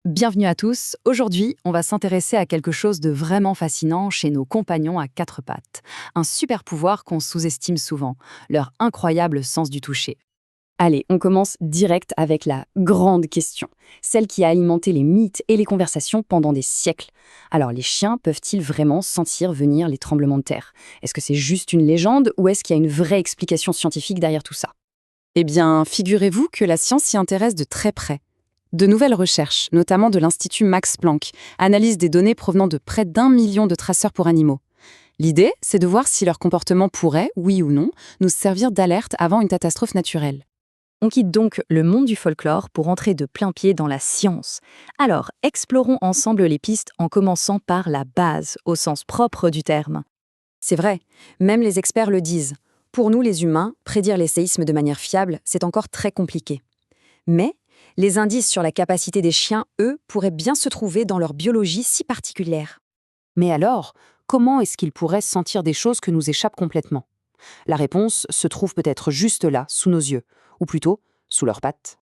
Bienvenue à tous. Aujourd'hui, on va s'intéresser à quelque chose de vraiment fascinant chez nos compagnons à quatre pattes. Un super pouvoir qu'on sous-estime souvent, leur incroyable sens du toucher. Allez, on commence direct avec la grande question, celle qui a alimenté les mythes et les conversations pendant des siècles. Alors, les chiens peuvent-ils vraiment sentir venir les tremblements de terre? Est-ce que c'est juste une légende ou est-ce qu'il y a une vraie explication scientifique derrière tout ça? Eh bien, figurez-vous que la science s'y intéresse de très près. De nouvelles recherches, notamment de l'Institut Max Planck, analysent des données provenant de près d'1 million de traceurs pour animaux. L'idée, c'est de voir si leur comportement pourrait, oui ou non, nous servir d'alerte avant une catastrophe naturelle. On quitte donc le monde du folklore pour entrer de plein pied dans la science. Alors, explorons ensemble les pistes en commençant par la base, au sens propre du terme. C'est vrai, même les experts le disent. Pour nous, les humains, prédire les séismes de manière fiable, c'est encore très compliqué. Mais les indices sur la capacité des chiens, eux, pourraient bien se trouver dans leur biologie si particulière. Mais alors, comment est-ce qu'ils pourraient sentir des choses que nous échappent complètement? La réponse se trouve peut-être juste là, sous nos yeux, ou plutôt, sous leurs pattes.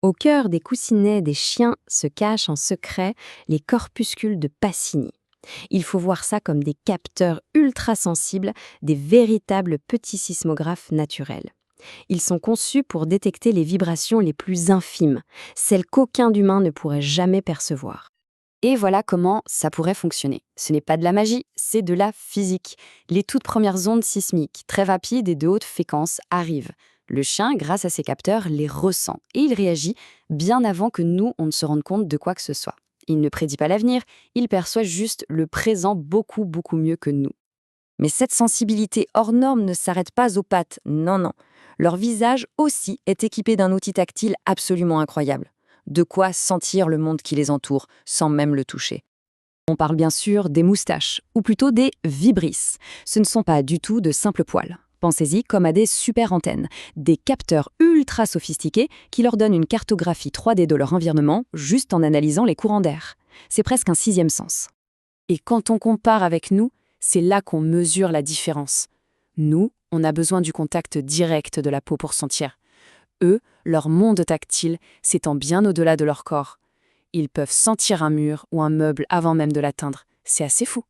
Au cœur des coussinets des chiens se cachent en secret les corpuscules de Pacini. Il faut voir ça comme des capteurs ultra-sensibles, des véritables petits sismographes naturels. Ils sont conçus pour détecter les vibrations les plus infimes, celles qu'aucun humain ne pourrait jamais percevoir. Et voilà comment ça pourrait fonctionner. Ce n'est pas de la magie, c'est de la physique. Les toutes premières ondes sismiques, très rapides et de haute fréquence, arrivent. Le chien, grâce à ses capteurs, les ressent et il réagit bien avant que nous, on ne se rende compte de quoi que ce soit. Il ne prédit pas l'avenir, il perçoit juste le présent beaucoup mieux que nous. Mais cette sensibilité hors norme ne s'arrête pas aux pattes, non, non. Leur visage aussi est équipé d'un outil tactile absolument incroyable. De quoi sentir le monde qui les entoure, sans même le toucher. On parle bien sûr des moustaches, ou plutôt des vibrisses. Ce ne sont pas du tout de simples poils. Pensez-y comme à des super antennes, des capteurs ultra sophistiqués qui leur donnent une cartographie 3D de leur environnement juste en analysant les courants d'air. C'est presque un sixième sens. Et quand on compare avec nous, c'est là qu'on mesure la différence. Nous, on a besoin du contact direct de la peau pour sentir. Eux, leur monde tactile s'étend bien au-delà de leur corps. Ils peuvent sentir un mur ou un meuble avant même de l'atteindre. C'est assez fou.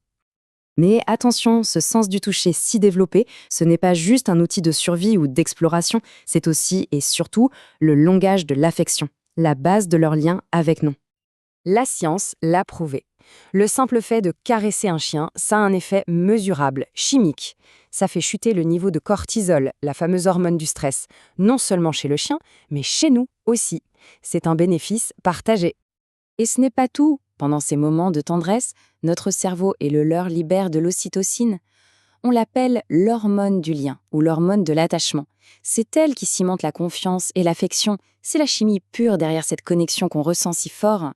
Mais attention, ce sens du toucher si développé, ce n'est pas juste un outil de survie ou d'exploration, c'est aussi et surtout le langage de l'affection, la base de leur lien avec nous. La science l'a prouvé. Le simple fait de caresser un chien, ça a un effet mesurable, chimique. Ça fait chuter le niveau de cortisol, la fameuse hormone du stress, non seulement chez le chien, mais chez nous aussi. C'est un bénéfice partagé. Et ce n'est pas tout. Pendant ces moments de tendresse, notre cerveau et le leur libèrent de l'ocytocine. On l'appelle l'hormone du lien ou l'hormone de l'attachement. C'est elle qui cimente la confiance et l'affection. C'est la chimie pure derrière cette connexion qu'on ressent si fort.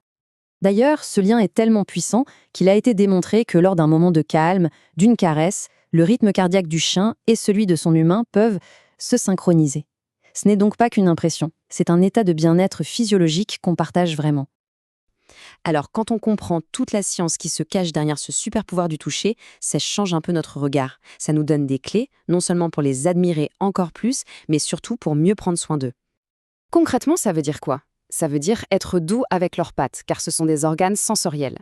D'ailleurs, ce lien est tellement puissant qu'il a été démontré que lors d'un moment de calme, d'une caresse, le rythme cardiaque du chien et celui de son humain peuvent se synchroniser. Ce n'est donc pas qu'une impression, c'est un état de bien-être physiologique qu'on partage vraiment. Alors, quand on comprend toute la science qui se cache derrière ce super pouvoir du toucher, ça change un peu notre regard. Ça nous donne des clés, non seulement pour les admirer encore plus, mais surtout pour mieux prendre soin d'eux. Concrètement, ça veut dire quoi? Ça veut dire être doux avec leurs pattes, car ce sont des organes sensoriels.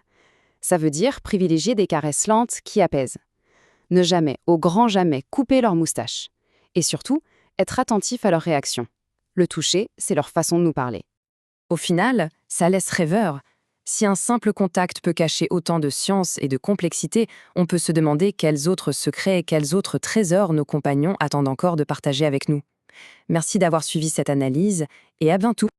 Ça veut dire privilégier des caresses lentes qui apaisent. Ne jamais, au grand jamais, couper leurs moustaches. Et surtout, être attentif à leurs réactions. Le toucher, c'est leur façon de nous parler. Au final, ça laisse rêveur. Si un simple contact peut cacher autant de science et de complexité, on peut se demander quels autres secrets et quels autres trésors nos compagnons attendent encore de partager avec nous. Merci d'avoir suivi cette analyse et à bientôt.